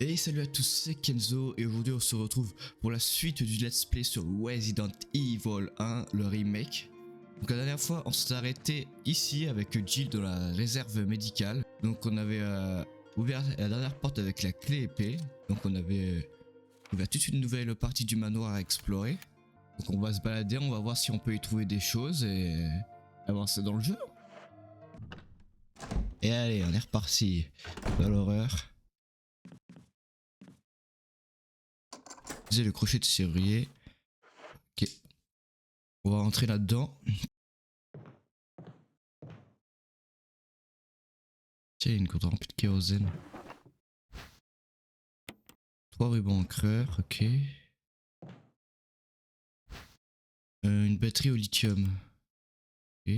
Et salut à tous, c'est Kenzo et aujourd'hui on se retrouve pour la suite du let's play sur Resident Evil 1, le remake. Donc la dernière fois on s'est arrêté ici avec Jill dans la réserve médicale. Donc on avait ouvert la dernière porte avec la clé épée. Donc on avait ouvert toute une nouvelle partie du manoir à explorer. Donc on va se balader, on va voir si on peut y trouver des choses et avancer dans le jeu. Et allez, on est reparti dans l'horreur. Le crochet de serrurier. Ok. On va rentrer là-dedans. Tiens, il y a une contenant remplie de kérosène. 3 rubans encreurs, ok. Une batterie au lithium. Ok.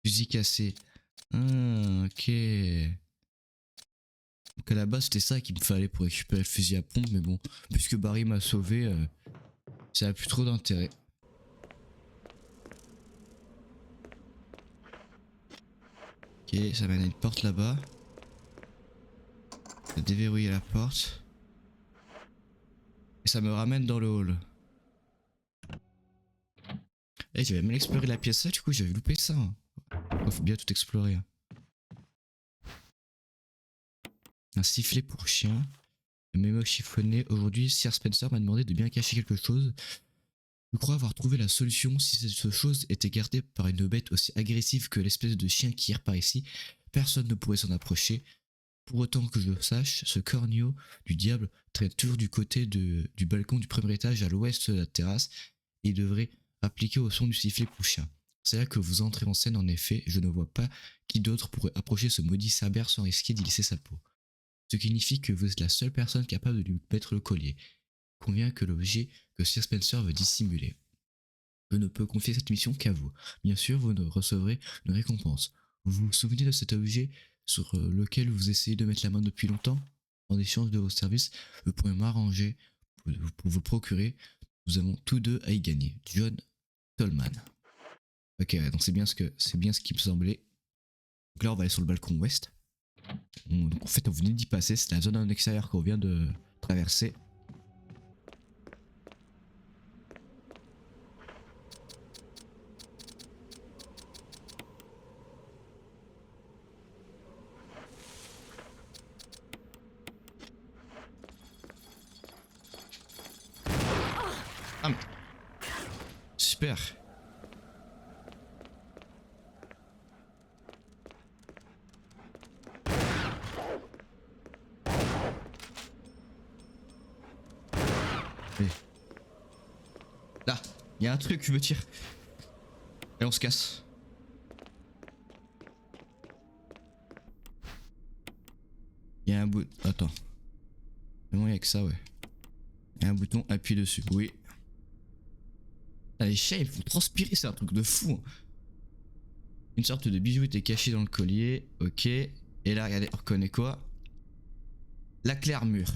Fusil cassé. Ah, ok. Donc à la base c'était ça qu'il me fallait pour récupérer le fusil à pompe, mais bon, puisque Barry m'a sauvé, ça n'a plus trop d'intérêt. Ok, ça mène à une porte là-bas. Je vais déverrouiller la porte. Et ça me ramène dans le hall. Eh, j'avais mal exploré la pièce là, du coup j'avais loupé ça. Faut bien tout explorer. Un sifflet pour chien. Un mémo chiffonné. Aujourd'hui, Sir Spencer m'a demandé de bien cacher quelque chose. Je crois avoir trouvé la solution. Si cette chose était gardée par une bête aussi agressive que l'espèce de chien qui erre par ici, personne ne pourrait s'en approcher. Pour autant que je sache, ce corneau du diable traîne toujours du côté du balcon du premier étage à l'ouest de la terrasse et il devrait appliquer au son du sifflet pour chien. C'est là que vous entrez en scène en effet, je ne vois pas qui d'autre pourrait approcher ce maudit Cerbère sans risquer d'y laisser sa peau. Ce qui signifie que vous êtes la seule personne capable de lui mettre le collier. Il convient que l'objet que Sir Spencer veut dissimuler. Je ne peux confier cette mission qu'à vous. Bien sûr, vous ne recevrez une récompense. Vous vous souvenez de cet objet sur lequel vous essayez de mettre la main depuis longtemps? En échange de vos services, vous pourrez m'arranger pour vous le procurer. Nous avons tous deux à y gagner. John Tolman. Ok, donc c'est bien ce qui me semblait. Donc là, on va aller sur le balcon ouest. Donc en fait, on venait d'y passer. C'est la zone en extérieur qu'on vient de traverser. Ah, mais... super. Allez. Là, il y a un truc, je me tire. Et on se casse. Il y a un bout. Attends. Vraiment, il y a que ça, ouais. Il y a un bouton, appuie dessus. Oui. Ah, les chats, ils font transpirer, c'est un truc de fou. Hein. Une sorte de bijou était caché dans le collier. Ok. Et là, regardez, on reconnaît quoi? La clé armure.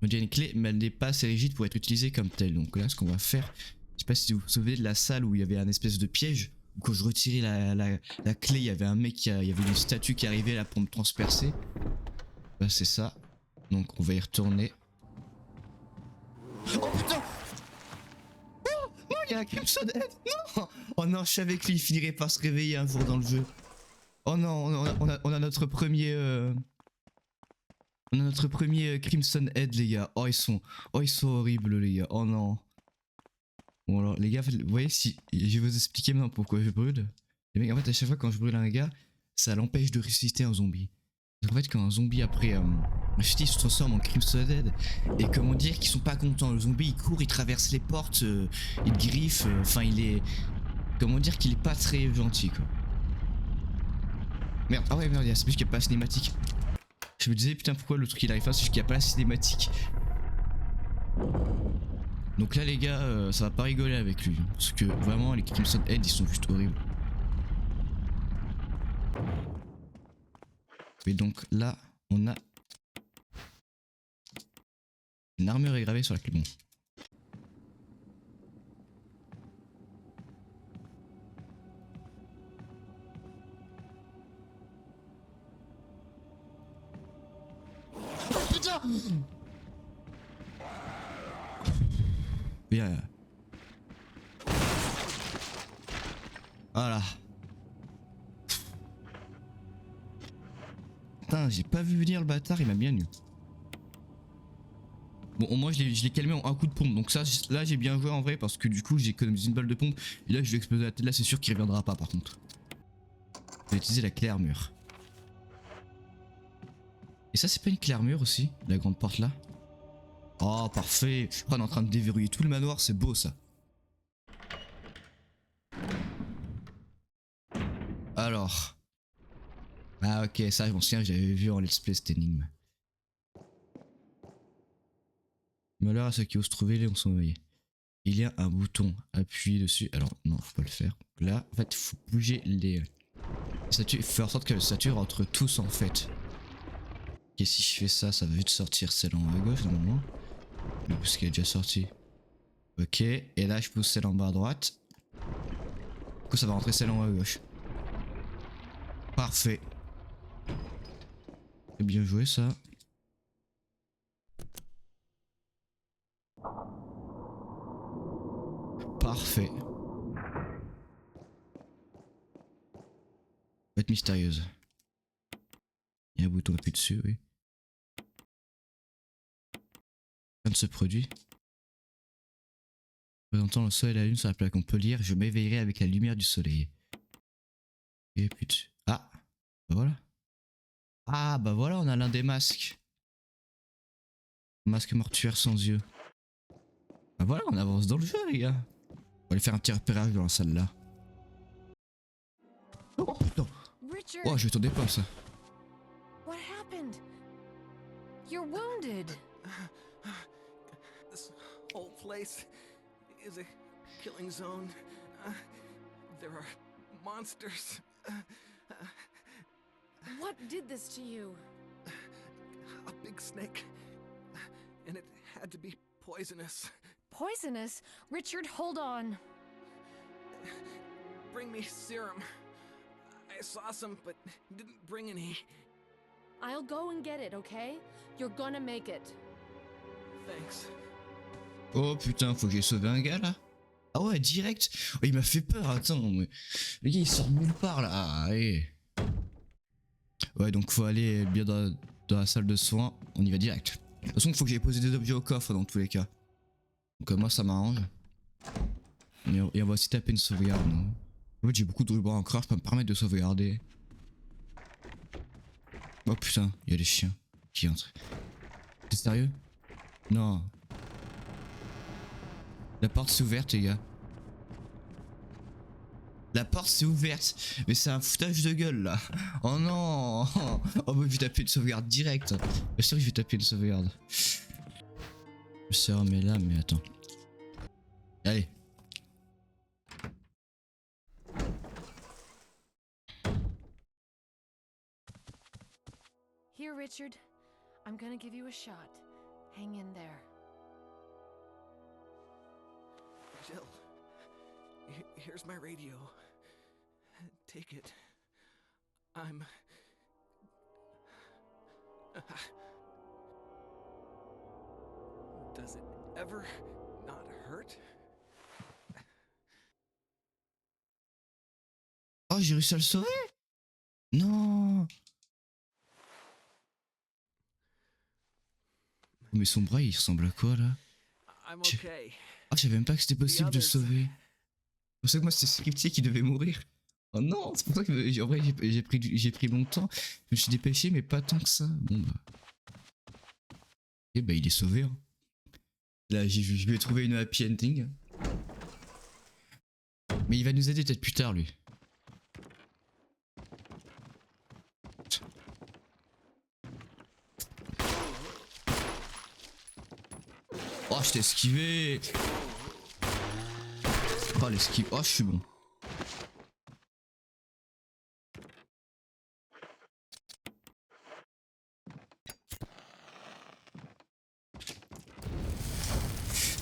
On dirait une clé, mais elle n'est pas assez rigide pour être utilisée comme telle. Donc là, ce qu'on va faire, je sais pas si vous vous souvenez de la salle où il y avait un espèce de piège. Où quand je retirais la clé, il y avait un mec, il y avait une statue qui arrivait là pour me transpercer. Bah, c'est ça. Donc on va y retourner. Oh putain! Non, il y a un Crimson Head! Non! Oh non, je savais que lui il finirait par se réveiller un jour dans le jeu. Oh non, on a notre premier. On a notre premier Crimson Head, les gars. Oh, ils sont horribles, les gars. Oh non. Bon, alors, les gars, vous voyez, si. Je vais vous expliquer maintenant pourquoi je brûle. Les mecs, en fait, à chaque fois quand je brûle un gars, ça l'empêche de ressusciter un zombie. En fait, quand un zombie après ressuscite, il se transforme en Crimson Head. Et comment dire qu'ils sont pas contents. Le zombie, il court, il traverse les portes, il griffe. Enfin, il est. Comment dire qu'il est pas très gentil, quoi. Merde, ah ouais, merde, c'est plus qu'il n'y a pas la cinématique. Je me disais, putain, pourquoi le truc il arrive pas, c'est juste qu'il n'y a pas la cinématique. Donc là, les gars, ça va pas rigoler avec lui. Parce que vraiment, les Crimson Head, ils sont juste horribles. Et donc là, on a une armure gravée sur la clé. Bon. putain. Bien. Voilà. Putain, j'ai pas vu venir le bâtard, il m'a bien eu. Bon, au moins je l'ai calmé en un coup de pompe. Donc ça, là j'ai bien joué en vrai parce que du coup j'ai économisé une balle de pompe. Et là je vais exploser la tête. Là c'est sûr qu'il reviendra pas par contre. Je vais utiliser la clé armure. Et ça c'est pas une clé armure aussi, la grande porte là? Oh parfait. On est en train de déverrouiller tout le manoir, c'est beau ça. Alors. Ah ok, ça je m'en souviens, j'avais vu en let's play cette énigme. Malheur à ceux qui osent trouver les sommeil. Il y a un bouton, appuyez dessus. Alors non, faut pas le faire. Là, en fait, faut bouger les statues, faire en sorte que la statue rentre tous en fait. Et si je fais ça, ça va vite sortir celle en haut à gauche normalement. Mais parce qu'elle est déjà sortie. Ok, et là je pousse celle en bas à droite. Du coup ça va rentrer celle en haut à gauche. Parfait. C'est bien joué ça. Parfait. Va être mystérieuse. Il y a un bouton appuyé dessus, oui. Rien ne se produit. Présentant le soleil et la lune sur la plaque, on peut lire: je m'éveillerai avec la lumière du soleil. Et puis dessus. Ah, bah voilà. Ah, bah voilà, on a l'un des masques. Masque mortuaire sans yeux. Bah voilà, on avance dans le jeu, les gars. On va aller faire un petit repérage dans la salle là. Oh putain. Richard, Oh, je m'attendais pas à ça. what happened? You're wounded. This whole place is a killing zone. There are monsters. What did this to you? A big snake. And it had to be poisonous. Poisonous? Richard, hold on. Bring me serum. I saw some, but didn't bring any. I'll go and get it, okay? You're gonna make it. Thanks. Oh putain, faut que j'ai sauvé un gars là. Ah ouais, direct. Oh, il m'a fait peur, attends. Mais... le gars il sort de nulle part là. Ah, allez. Ouais, donc faut aller bien dans la salle de soins. On y va direct. De toute façon, il faut que j'aille poser des objets au coffre dans tous les cas. Donc moi ça m'arrange. Et on va aussi taper une sauvegarde. Non, en fait j'ai beaucoup de rubans encore, je peux me permettre de sauvegarder. Oh putain, il y a des chiens qui entrent. T'es sérieux? Non. La porte s'est ouverte les gars. La porte s'est ouverte. Mais c'est un foutage de gueule là. Oh non. Oh bah je vais taper une sauvegarde direct. Bien sûr que je vais taper une sauvegarde. Le sérum est là, mais attends. Allez. Here, Richard. I'm gonna give you a shot. Hang in there. Jill, here's my radio. Take it. I'm... Does it ever not hurt? Oh, j'ai réussi à le sauver. Non. Mais son bras il ressemble à quoi là? I'm okay. Ah, je savais même pas que c'était possible de le sauver. C'est pour ça que moi c'était Scriptier qui devait mourir. Oh non, c'est pour ça que en vrai j'ai pris longtemps. Je me suis dépêché mais pas tant que ça. Bon bah. Et bah il est sauvé. Hein. Là je lui ai trouvé une happy ending. Mais il va nous aider peut-être plus tard lui. Oh je t'ai esquivé. Oh l'esquive. Oh je suis bon.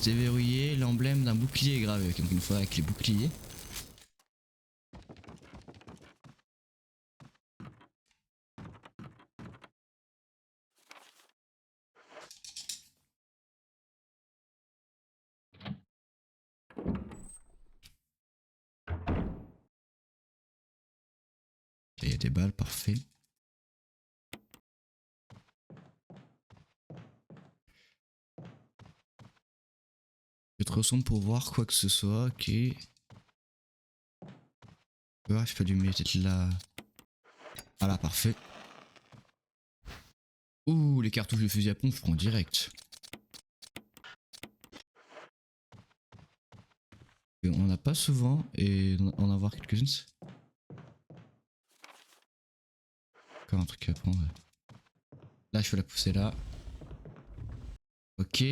C'est verrouillé, l'emblème d'un bouclier est gravé. Donc il nous faudra avec les boucliers. Il y a des balles, parfait. Je te ressemble pour voir quoi que ce soit, ok. Ah, je peux lui mettre là. Voilà, parfait. Ouh, les cartouches de fusil à pompe, je prends direct. Et on n'a pas souvent, et en avoir quelques-unes. Encore un truc à prendre. Là, je peux la pousser là. Ok.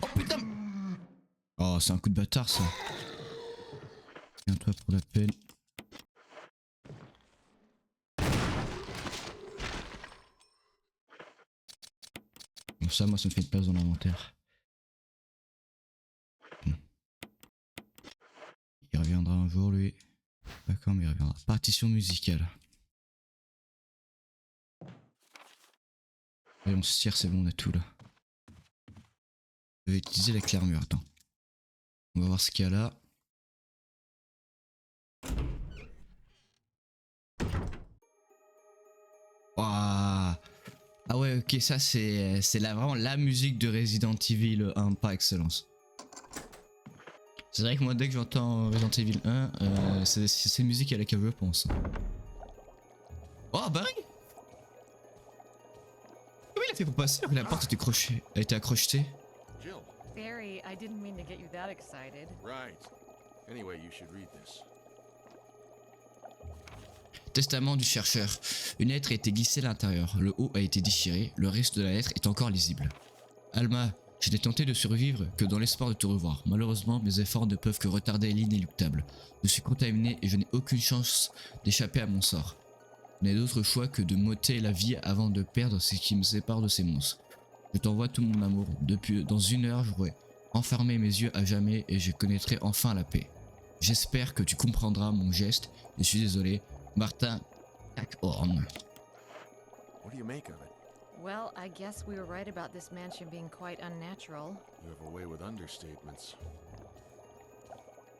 Oh putain. Oh, c'est un coup de bâtard ça. Viens-toi pour la peine. Bon, ça, moi, ça me fait une place dans l'inventaire. Il reviendra un jour, lui. D'accord, mais il reviendra. Partition musicale. Et on se tire, c'est bon, on a tout là. Je vais utiliser la clé armure, attends. On va voir ce qu'il y a là. Ouah. Ah ouais, ok, ça c'est vraiment la musique de Resident Evil 1 par excellence. C'est vrai que moi dès que j'entends Resident Evil 1, c'est musique à laquelle je pense. Oh Barry! Comment il a fait pour passer alors que la porte était crochée, a été accrochetée? Jill. Barry, I didn't mean to get you that excited. Right. Anyway, you should read this. Testament du chercheur. Une lettre a été glissée à l'intérieur. Le haut a été déchiré. Le reste de la lettre est encore lisible. Alma, je n'ai tenté de survivre que dans l'espoir de te revoir. Malheureusement, mes efforts ne peuvent que retarder l'inéluctable. Je suis contaminé et je n'ai aucune chance d'échapper à mon sort. Je n'ai d'autre choix que de m'ôter la vie avant de perdre ce qui me sépare de ces monstres. Je t'envoie tout mon amour. Dans 1 heure, j'aurai enfermé mes yeux à jamais et je connaîtrai enfin la paix. J'espère que tu comprendras mon geste. Je suis désolé. Martin Cackhorn. What do you make of it? Well, I guess we were right about this mansion being quite unnatural. You have a way with understatements.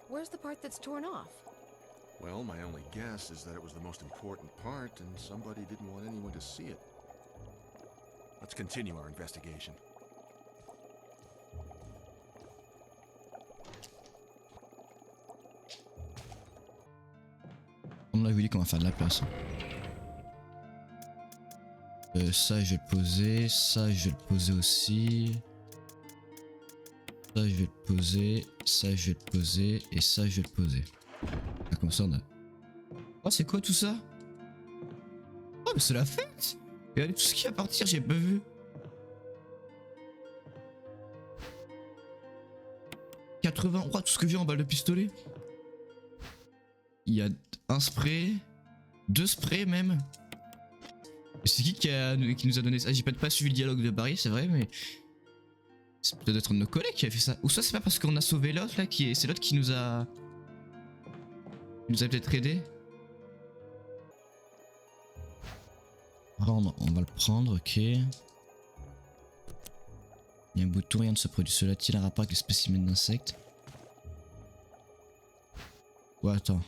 Where's the part that's torn off? Well, my only guess is that it was the most important part and somebody didn't want anyone to see it. Let's continue our investigation. On a vu qu'on va faire de la place. Ça je vais le poser, ça je vais le poser aussi. Ça je vais le poser, ça je vais le poser et ça je vais le poser. Ah, comme ça on a... Oh c'est quoi tout ça? Oh mais c'est la fête! Regardez tout ce qui va partir, j'ai pas vu. 80, oh, tout ce que j'ai en balle de pistolet. Il y a un spray, 2 sprays même. C'est qui nous a donné ça? J'ai pas suivi le dialogue de Barry, c'est vrai, mais c'est peut-être un de nos collègues qui a fait ça. Ou soit c'est pas parce qu'on a sauvé l'autre là, c'est l'autre qui nous a peut-être aidé. On va le prendre, ok. Il y a un bouton, rien ne se produit. Cela a-t-il un rapport avec les spécimens d'insectes? Ouais, attends.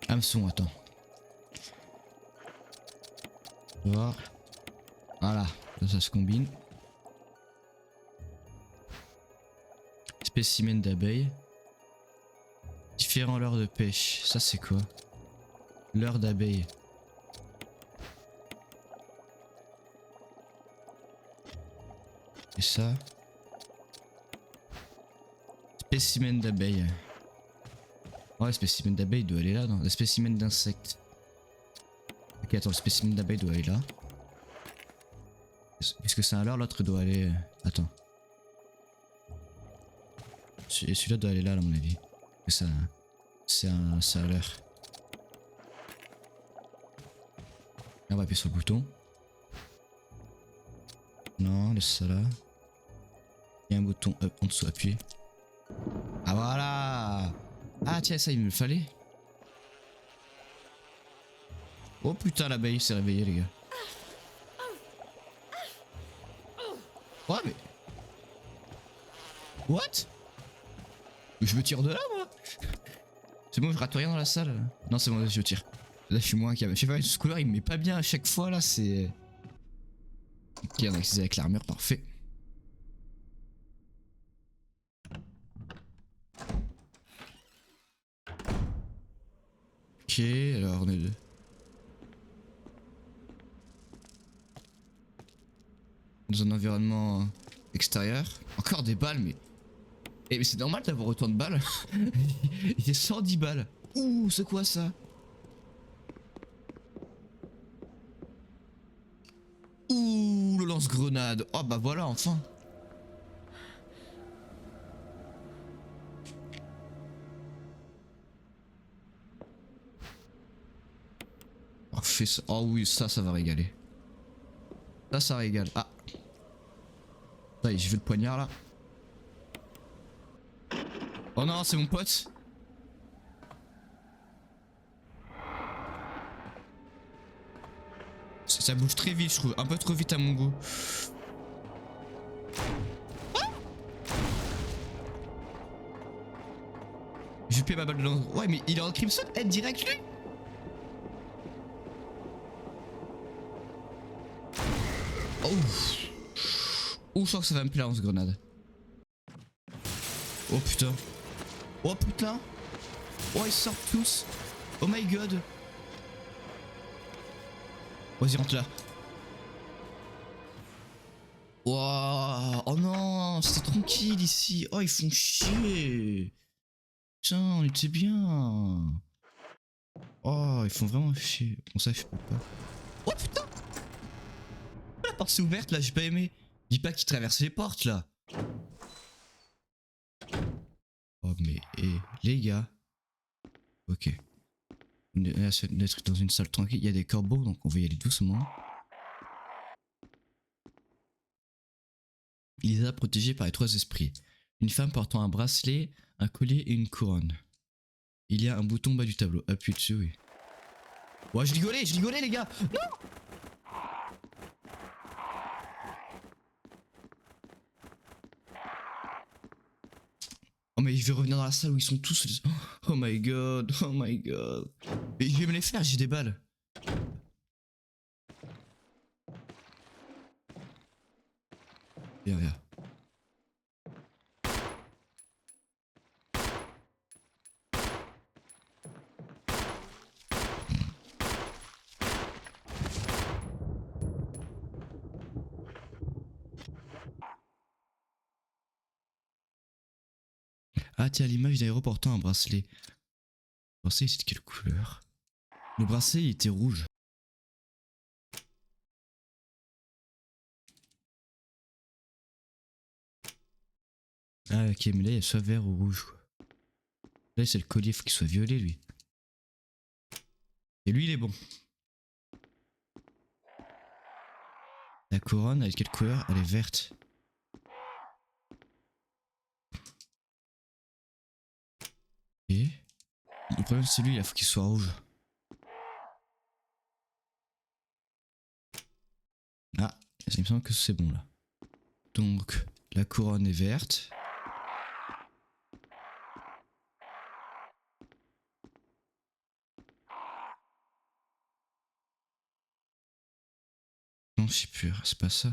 Hameçon, attends. Voir. Voilà, là, ça se combine. Spécimen d'abeilles. Différents leurres de pêche. Ça c'est quoi? Leurre d'abeilles. Et ça? Spécimen d'abeilles. Ouais, le spécimen d'abeille doit aller là, non? Le spécimen d'insectes. Ok, attends, le spécimen d'abeille doit aller là. Est-ce que c'est un leurre? L'autre doit aller... Attends. Celui-là doit aller là, à mon avis. C'est un leurre. Là, on va appuyer sur le bouton. Non, laisse ça là. Il y a un bouton up en dessous, appuyer. Ah voilà! Ah tiens, ça il me le fallait. Oh putain, l'abeille s'est réveillée les gars. Ouais, mais. What? Je me tire de là, moi? C'est bon, je rate rien dans la salle. Non, c'est bon, je tire. Là, je suis moins calme. Je sais pas, ce couleur, il me met pas bien à chaque fois, là, c'est. Ok, on a accès avec l'armure, parfait. Ok, alors on est. Dans un environnement extérieur. Encore des balles, mais. Eh, mais c'est normal d'avoir autant de balles. Il y a 110 balles. Ouh, c'est quoi ça? Ouh, le lance-grenade. Oh bah voilà, enfin. Parfait, ça. Oh oui, ça va régaler. Ça régale. Ah. Ça y est, j'ai vu le poignard là. Oh non, c'est mon pote. Ça bouge très vite, je trouve. Un peu trop vite à mon goût. J'ai payé ma balle de lance. Ouais, mais il est en Crimson Head direct, lui. Oh. Oh, je sens que ça va me plaire, ce grenade. Oh putain. Oh putain. Oh, ils sortent tous. Oh my god. Vas-y, rentre là. Wow. Oh non, c'était tranquille ici. Oh, ils font chier. Putain, on était bien. Oh, ils font vraiment chier. Bon, ça, je peux pas. Oh putain. La porte s'est ouverte là, j'ai pas aimé. Dis pas qu'ils traversent les portes là. Oh, mais les gars. Ok. On est d'être dans une salle tranquille. Il y a des corbeaux, donc on va y aller doucement. Lisa protégée par les trois esprits. Une femme portant un bracelet, un collier et une couronne. Il y a un bouton bas du tableau. Appuie dessus, oui. Ouais, je rigolais les gars. Non. Oh mais je vais revenir dans la salle où ils sont tous. Oh my god, oh my god. Mais je vais me les faire, j'ai des balles. Viens. Ah tiens, l'image d'aéro portant un bracelet. Le bracelet c'est de quelle couleur? Le bracelet il était rouge. Ah ok, mais là il y a soit vert ou rouge quoi. Là c'est le collier, faut qu'il soit violet lui. Et lui il est bon. La couronne elle est de quelle couleur? Elle est verte. Et le problème c'est lui, il faut qu'il soit rouge. Ah, il me semble que c'est bon là. Donc la couronne est verte. Non, je sais plus, c'est pas ça.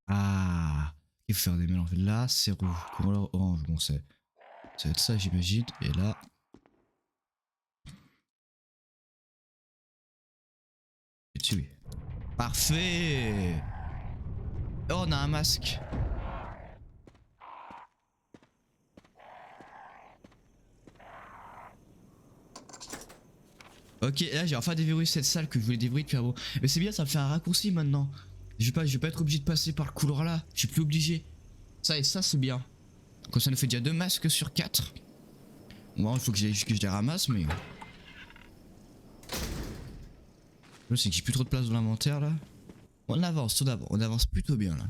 Ah, il faut faire des mélanges. Là, c'est rouge. Couleur orange. Bon, ça va être ça, j'imagine. Et là. Et tu. Parfait. Oh, on a un masque. Ok, là j'ai enfin déverrouillé cette salle que je voulais déverrouiller depuis avant. Mais c'est bien, ça me fait un raccourci maintenant. Je vais pas être obligé de passer par le couloir là. Je suis plus obligé. Ça et ça c'est bien. Comme ça nous fait déjà 2 masques sur 4. Bon, il faut que je les ramasse, mais. Le c'est que j'ai plus trop de place dans l'inventaire là. On avance plutôt bien là.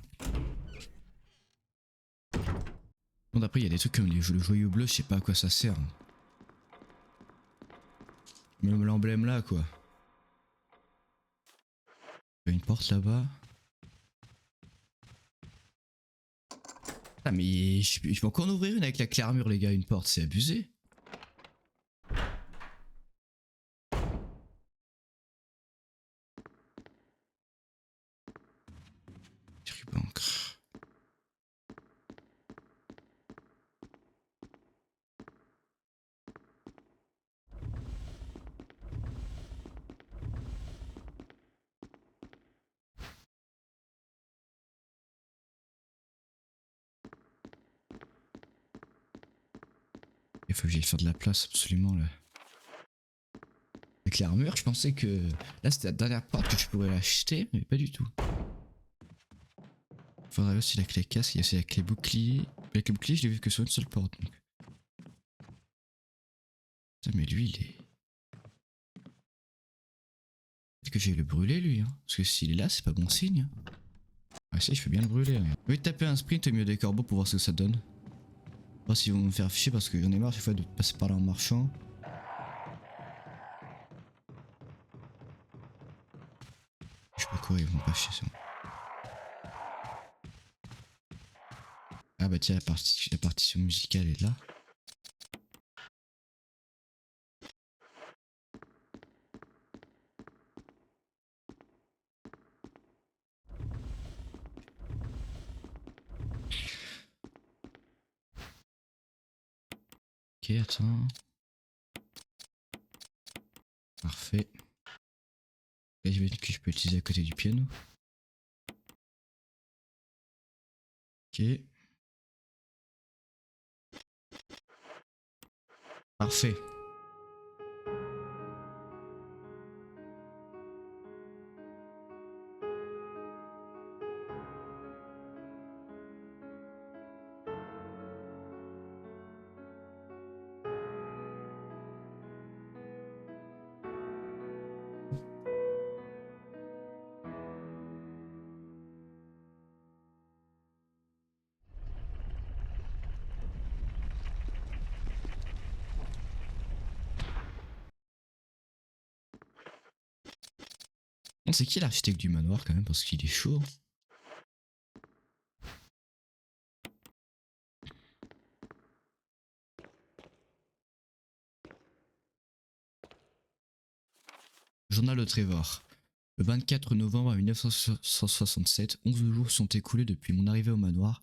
Bon, d'après, il y a des trucs comme le joyau bleu, je sais pas à quoi ça sert. Même l'emblème là quoi. Il y a une porte là-bas. Ah mais je peux encore en ouvrir une avec la clé armure les gars, une porte, c'est abusé. Ruban encre. Il faut que j'aille faire de la place absolument là. Avec l'armure, je pensais que là c'était la dernière porte que je pourrais l'acheter, mais pas du tout. Faudrait aussi la clé casque, il y a aussi la clé bouclier. La clé bouclier, je l'ai vu que sur une seule porte. Donc. Putain, mais lui, il est. Peut-être que j'ai le brûler lui, hein. Parce que s'il est là, c'est pas bon signe. Hein. Ah, si, je peux bien le brûler. Hein. Je vais taper un sprint au milieu des corbeaux pour voir ce que ça donne. Voir s'ils vont me faire ficher parce que j'en ai marre chaque fois de passer par là en marchant. Je sais pas quoi, ils vont pas chier, c'est bon. Ah bah tiens, la partition musicale est là. Ok, attends. Parfait. Là, je vais que je peux utiliser à côté du piano. Ok. Parfait. C'est qui l'architecte du manoir quand même parce qu'il est chaud. Journal de Trevor. Le 24 novembre 1967, 11 jours sont écoulés depuis mon arrivée au manoir.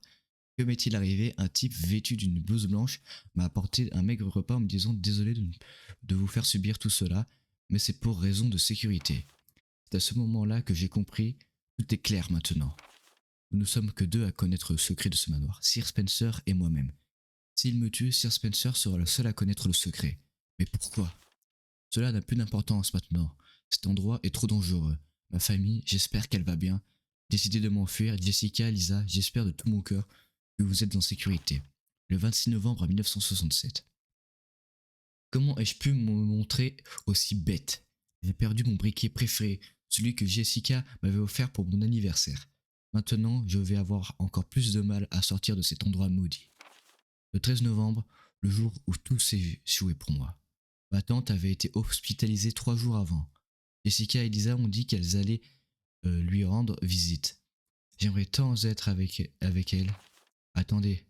Que m'est-il arrivé? Un type vêtu d'une blouse blanche m'a apporté un maigre repas en me disant désolé de vous faire subir tout cela, mais c'est pour raison de sécurité. C'est à ce moment-là que j'ai compris, tout est clair maintenant. Nous ne sommes que deux à connaître le secret de ce manoir, Sir Spencer et moi-même. S'il me tue, Sir Spencer sera le seul à connaître le secret. Mais pourquoi? Cela n'a plus d'importance maintenant. Cet endroit est trop dangereux. Ma famille, j'espère qu'elle va bien. Décidez de m'enfuir, Jessica, Lisa, j'espère de tout mon cœur que vous êtes en sécurité. Le 26 novembre 1967. Comment ai-je pu me montrer aussi bête? J'ai perdu mon briquet préféré, celui que Jessica m'avait offert pour mon anniversaire. Maintenant, je vais avoir encore plus de mal à sortir de cet endroit maudit. Le 13 novembre, le jour où tout s'est échoué pour moi. Ma tante avait été hospitalisée 3 jours avant. Jessica et Lisa ont dit qu'elles allaient lui rendre visite. J'aimerais tant être avec elle. Attendez,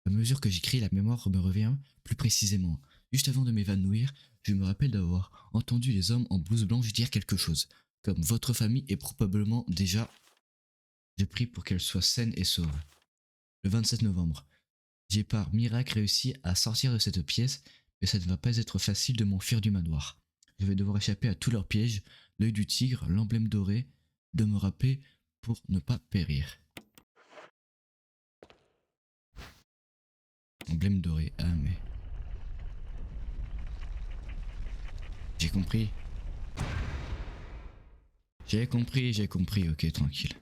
à mesure que j'écris, la mémoire me revient plus précisément. Juste avant de m'évanouir, je me rappelle d'avoir entendu les hommes en blouse blanche dire quelque chose, comme votre famille est probablement déjà... Je prie pour qu'elle soit saine et sauve. Le 27 novembre, j'ai par miracle réussi à sortir de cette pièce, mais ça ne va pas être facile de m'enfuir du manoir. Je vais devoir échapper à tous leurs pièges, l'œil du tigre, l'emblème doré, de me rappeler pour ne pas périr. Emblème doré, ah mais... J'ai compris. J'ai compris, ok, tranquille.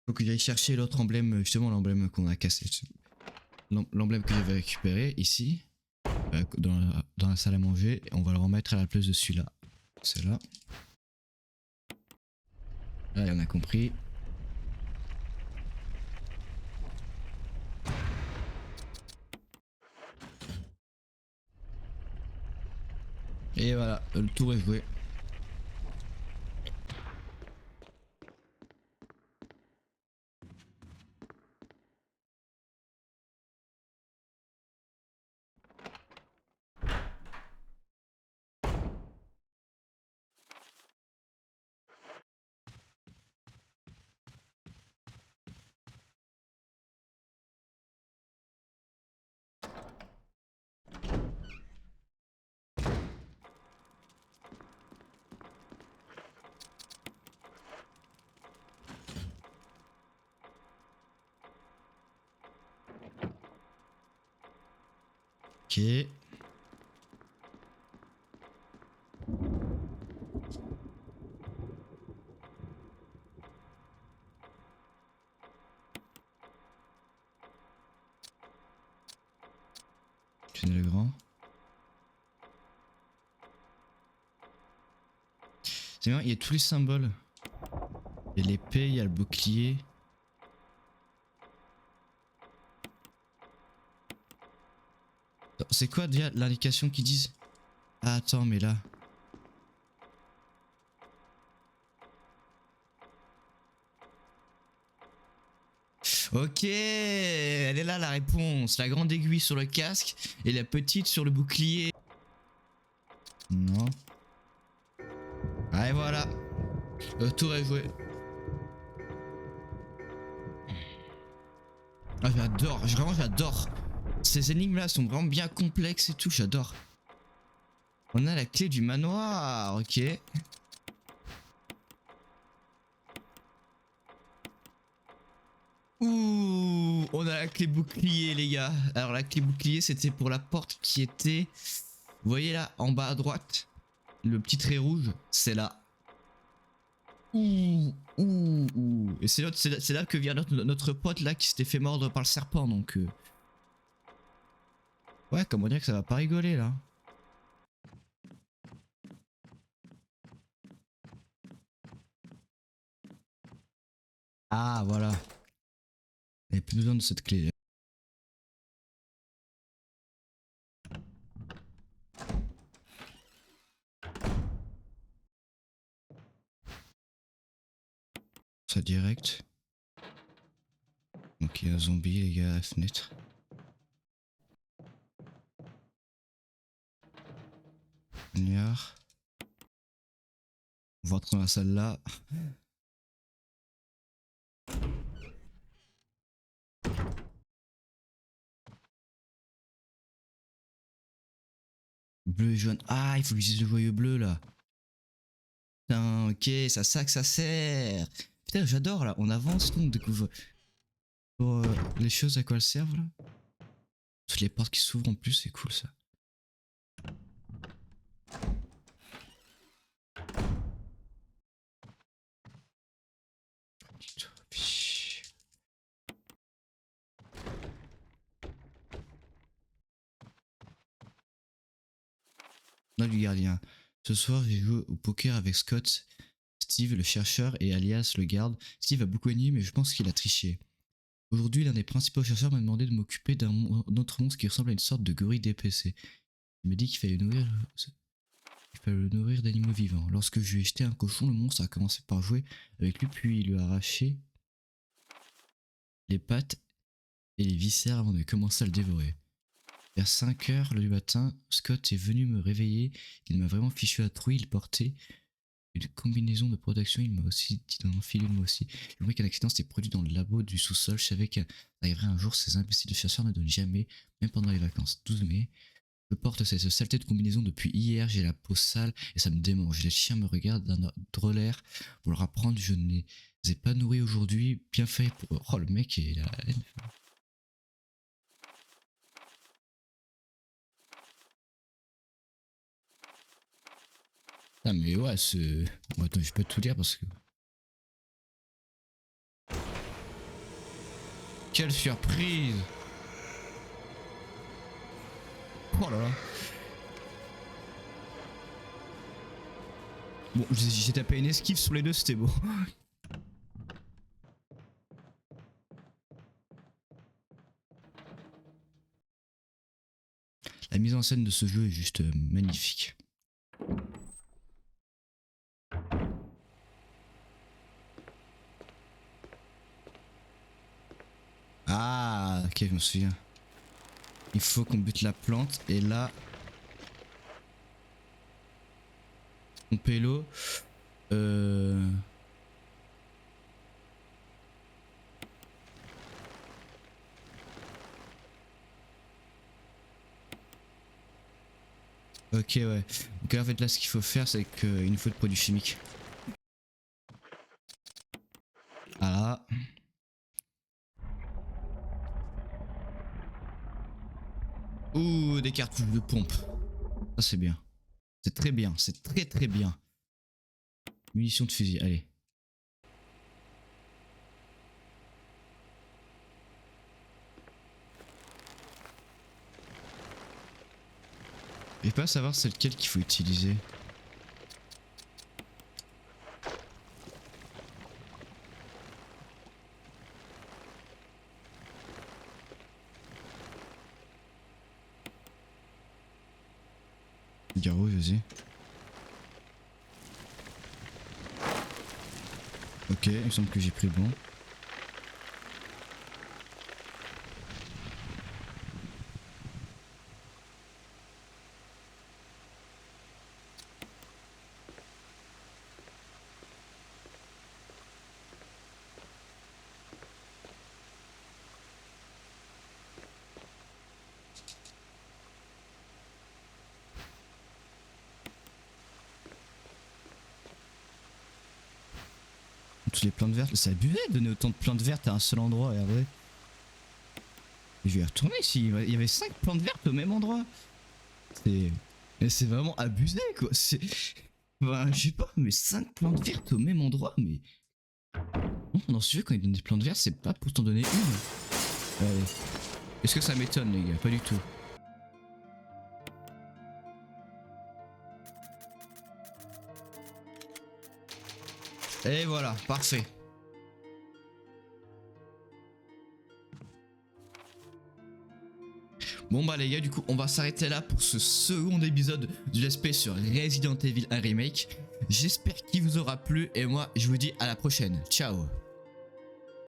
Faut que j'aille chercher l'autre emblème, justement l'emblème qu'on a cassé. L'emblème que j'avais récupéré ici, dans la salle à manger, on va le remettre à la place de celui-là. C'est là. Là, on a compris. Et voilà, le tour est joué. Ok. Tunnel grand. C'est bien, il y a tous les symboles. Il y a l'épée, il y a le bouclier. C'est quoi déjà l'indication qu'ils disent? Ah attends, mais là. Ok, elle est là la réponse. La grande aiguille sur le casque et la petite sur le bouclier. Non. Ah et voilà. Le tour est joué. Ah j'adore, vraiment j'adore. Ces énigmes là sont vraiment bien complexes et tout, j'adore. On a la clé du manoir, ok. Ouh, on a la clé bouclier les gars. Alors la clé bouclier c'était pour la porte qui était... Vous voyez là, en bas à droite, le petit trait rouge, c'est là. Ouh, ouh, ouh. Et c'est là que vient notre pote là qui s'était fait mordre par le serpent donc... Ouais, comment dire que ça va pas rigoler là. Ah voilà. Il n'y a plus besoin de cette clé. Ça direct. Donc il y a un zombie les gars à la fenêtre. Poignard. On va rentrer dans la salle là. Bleu et jaune. Ah, il faut que j'utilise le joyau bleu là. Putain, ok, c'est à ça que ça sert. Putain, j'adore là. On avance, on découvre les choses à quoi elles servent là. Toutes les portes qui s'ouvrent en plus, c'est cool ça. Non, du gardien. Ce soir, j'ai joué au poker avec Scott, Steve le chercheur et alias le garde. Steve a beaucoup gagné, mais je pense qu'il a triché. Aujourd'hui, l'un des principaux chercheurs m'a demandé de m'occuper d'un autre monstre qui ressemble à une sorte de gorille DPC. Il m'a dit qu'il fallait le nourrir d'animaux vivants. Lorsque je lui ai jeté un cochon, le monstre a commencé par jouer avec lui, puis il lui a arraché les pattes et les viscères avant de commencer à le dévorer. Vers 5 heures du matin, Scott est venu me réveiller. Il m'a vraiment fichu à trouille. Il portait une combinaison de protection. Il m'a aussi dit d'en enfiler moi aussi. J'ai compris qu'un accident s'était produit dans le labo du sous-sol. Je savais qu'il arriverait un jour. Ces imbéciles de chasseurs ne donnent jamais, même pendant les vacances. 12 mai. Je porte cette saleté de combinaison depuis hier. J'ai la peau sale et ça me démange. Les chiens me regardent d'un drôlaire pour leur apprendre. Je ne les ai pas nourris aujourd'hui. Bien fait pour. Oh, le mec est la haine. Ah mais ouais, bon, attends, je peux tout dire parce que... Quelle surprise! Oh là là! Bon, j'ai tapé une esquive sur les deux, c'était beau. La mise en scène de ce jeu est juste magnifique. Ah, ok, je me souviens. Il faut qu'on bute la plante et là... Pomper l'eau. Ok, ouais. Donc en fait là ce qu'il faut faire c'est qu'il nous faut de produits chimiques. Voilà. Ouh, des cartouches de pompe. Ça c'est bien. C'est très bien, c'est très très bien. Munitions de fusil, allez. Je vais pas savoir c'est lequel qu'il faut utiliser. Garou, vas-y. Ok, il me semble que j'ai pris le bon. Toutes les plantes vertes, c'est abusé de donner autant de plantes vertes à un seul endroit, regardez. Je vais y retourner s'il y avait 5 plantes vertes au même endroit. C'est vraiment abusé quoi. C'est. Enfin, je sais pas, mais 5 plantes vertes au même endroit, mais. Non, dans ce jeu, quand ils donnent des plantes vertes, c'est pas pour t'en donner une. Allez. Est-ce que ça m'étonne, les gars? Pas du tout. Et voilà, parfait. Bon bah les gars, du coup on va s'arrêter là pour ce second épisode du Let's Play sur Resident Evil 1 Remake. J'espère qu'il vous aura plu et moi je vous dis à la prochaine. Ciao.